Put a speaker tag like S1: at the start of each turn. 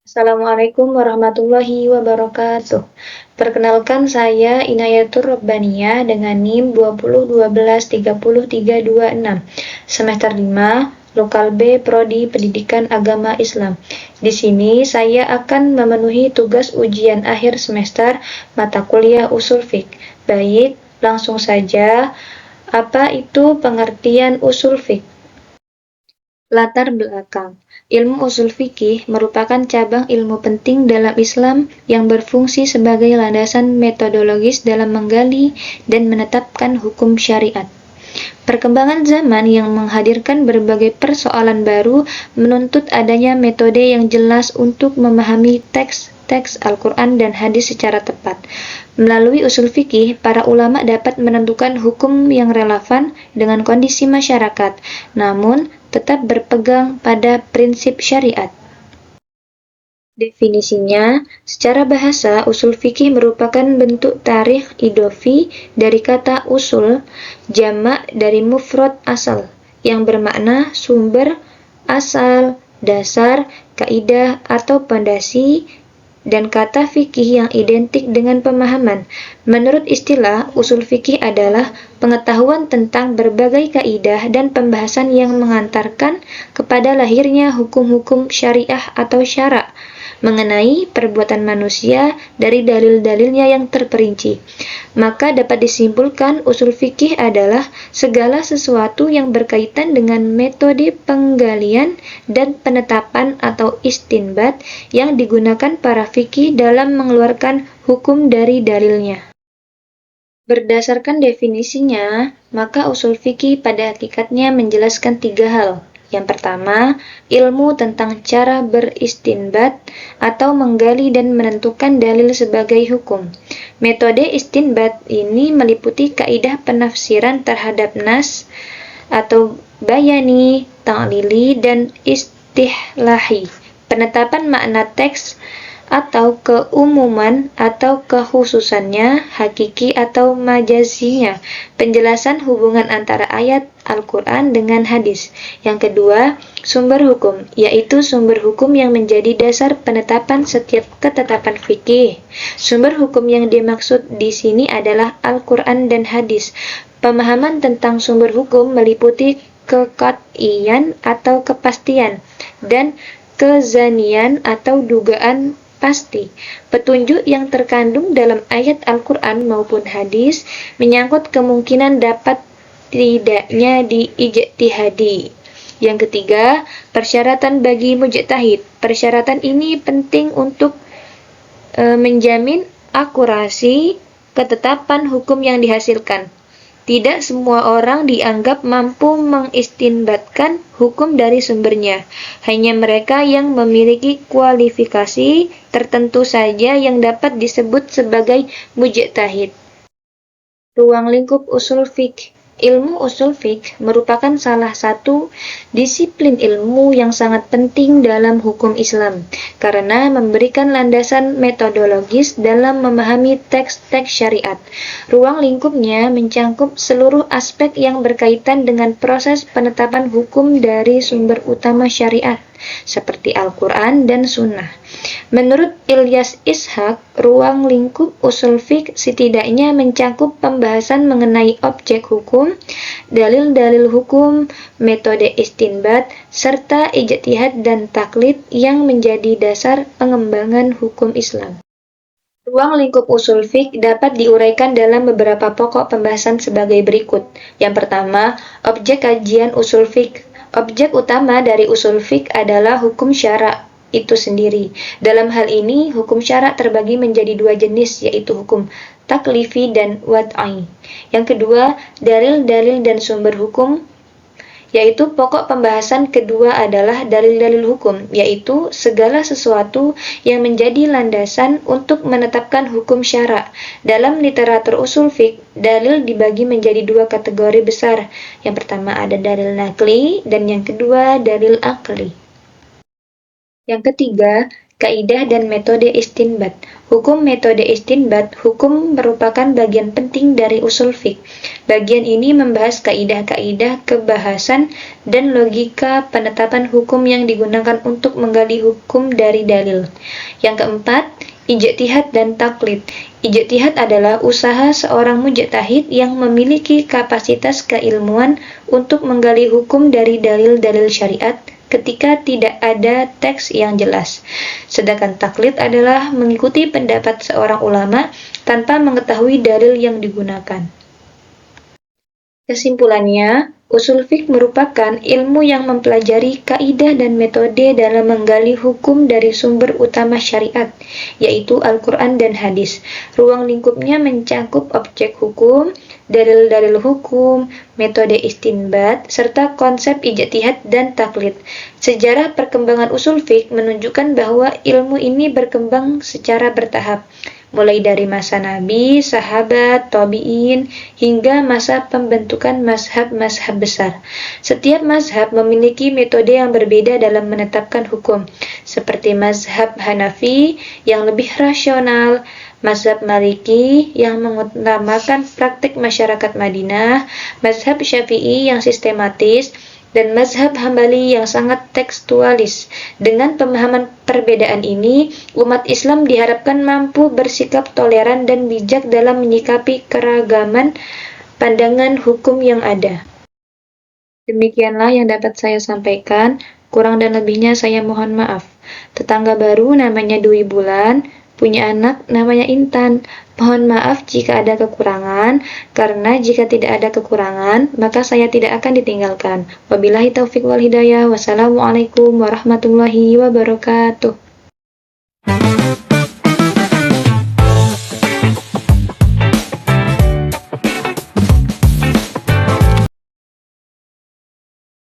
S1: Assalamualaikum warahmatullahi wabarakatuh. Perkenalkan saya Inayatur Rabbaniyah dengan NIM 2012130326, semester 5, Lokal B, Prodi Pendidikan Agama Islam. Di sini saya akan memenuhi tugas ujian akhir semester mata kuliah Ushul Fiqh. Baik, langsung saja. Apa itu pengertian Ushul Fiqh? Latar belakang. Ilmu usul fikih merupakan cabang ilmu penting dalam Islam yang berfungsi sebagai landasan metodologis dalam menggali dan menetapkan hukum syariat. Perkembangan zaman yang menghadirkan berbagai persoalan baru menuntut adanya metode yang jelas untuk memahami teks Al-Quran dan hadis secara tepat. Melalui usul fikih, para ulama dapat menentukan hukum yang relevan dengan kondisi masyarakat, namun tetap berpegang pada prinsip syariat. Definisinya, secara bahasa, usul fikih merupakan bentuk tarikh idofi dari kata usul, jamak dari mufrad asal, yang bermakna sumber, asal, dasar, kaidah atau pondasi, dan kata fikih yang identik dengan pemahaman. Menurut istilah, usul fikih adalah pengetahuan tentang berbagai kaidah dan pembahasan yang mengantarkan kepada lahirnya hukum-hukum syariah atau syara' mengenai perbuatan manusia dari dalil-dalilnya yang terperinci. Maka dapat disimpulkan usul fikih adalah segala sesuatu yang berkaitan dengan metode penggalian dan penetapan atau istinbat yang digunakan para fikih dalam mengeluarkan hukum dari dalilnya. Berdasarkan definisinya, maka usul fikih pada hakikatnya menjelaskan 3 hal. Yang pertama, ilmu tentang cara beristinbat atau menggali dan menentukan dalil sebagai hukum. Metode istinbat ini meliputi kaidah penafsiran terhadap nas atau bayani, ta'lili, dan istihlahi. Penetapan makna teks atau keumuman atau kekhususannya, hakiki atau majazinya, penjelasan hubungan antara ayat Al-Quran dengan hadis. Yang kedua, sumber hukum, yaitu sumber hukum yang menjadi dasar penetapan setiap ketetapan fikih. Sumber hukum yang dimaksud di sini adalah Al-Quran dan hadis. Pemahaman tentang sumber hukum meliputi kekat'iyan atau kepastian, dan kezanian atau dugaan pasti. Petunjuk yang terkandung dalam ayat Al-Quran maupun hadis menyangkut kemungkinan dapat tidaknya diijtihadi. Yang ketiga, persyaratan bagi mujtahid. Persyaratan ini penting untuk menjamin akurasi ketetapan hukum yang dihasilkan. Tidak semua orang dianggap mampu mengistinbatkan hukum dari sumbernya. Hanya mereka yang memiliki kualifikasi tertentu saja yang dapat disebut sebagai mujtahid. Ruang lingkup usul fiqh. Ilmu usul fiqh merupakan salah satu disiplin ilmu yang sangat penting dalam hukum Islam karena memberikan landasan metodologis dalam memahami teks-teks syariat. Ruang lingkupnya mencakup seluruh aspek yang berkaitan dengan proses penetapan hukum dari sumber utama syariat seperti Al-Quran dan Sunnah. Menurut Ilyas Ishaq, ruang lingkup usul fiqh setidaknya mencakup pembahasan mengenai objek hukum, dalil-dalil hukum, metode istinbat, serta ijtihad dan taklid yang menjadi dasar pengembangan hukum Islam. Ruang lingkup usul fiqh dapat diuraikan dalam beberapa pokok pembahasan sebagai berikut. Yang pertama, objek kajian usul fiqh. Objek utama dari usul fiqh adalah hukum syara' itu sendiri. Dalam hal ini, hukum syara' terbagi menjadi 2 jenis, yaitu hukum taklifi dan wad'i. Yang kedua, dalil-dalil dan sumber hukum, yaitu pokok pembahasan kedua adalah dalil-dalil hukum, yaitu segala sesuatu yang menjadi landasan untuk menetapkan hukum syara'. Dalam literatur usul fiqh, dalil dibagi menjadi 2 kategori besar. Yang pertama ada dalil nakli dan yang kedua dalil akli. Yang ketiga, Kaidah dan metode istinbat. Hukum metode istinbat. Hukum merupakan bagian penting dari usul fiqh. Bagian ini membahas kaidah-kaidah kebahasan dan logika penetapan hukum yang digunakan untuk menggali hukum dari dalil. Yang keempat, ijtihad dan taklid. Ijtihad adalah usaha seorang mujtahid yang memiliki kapasitas keilmuan untuk menggali hukum dari dalil-dalil syariat ketika tidak ada teks yang jelas. Sedangkan taklid adalah mengikuti pendapat seorang ulama tanpa mengetahui dalil yang digunakan. Kesimpulannya, usul fiqh merupakan ilmu yang mempelajari kaidah dan metode dalam menggali hukum dari sumber utama syariat, yaitu Al-Quran dan hadis. Ruang lingkupnya mencakup objek hukum, dalil-dalil hukum, metode istinbat, serta konsep ijtihad dan taklid. Sejarah perkembangan usul fiqh menunjukkan bahwa ilmu ini berkembang secara bertahap, mulai dari masa Nabi, sahabat, tabi'in, hingga masa pembentukan mazhab-mazhab besar. Setiap mazhab memiliki metode yang berbeda dalam menetapkan hukum, seperti mazhab Hanafi yang lebih rasional, mazhab Maliki yang mengutamakan praktik masyarakat Madinah, mazhab Syafi'i yang sistematis, dan mazhab Hambali yang sangat tekstualis. Dengan pemahaman perbedaan ini, umat Islam diharapkan mampu bersikap toleran dan bijak dalam menyikapi keragaman pandangan hukum yang ada. Demikianlah yang dapat saya sampaikan, kurang dan lebihnya saya mohon maaf. Tetangga baru namanya Dwi Bulan, punya anak namanya Intan. Mohon maaf jika ada kekurangan, karena jika tidak ada kekurangan, maka saya tidak akan ditinggalkan. Wabillahi taufiq wal hidayah. Wassalamualaikum warahmatullahi wabarakatuh.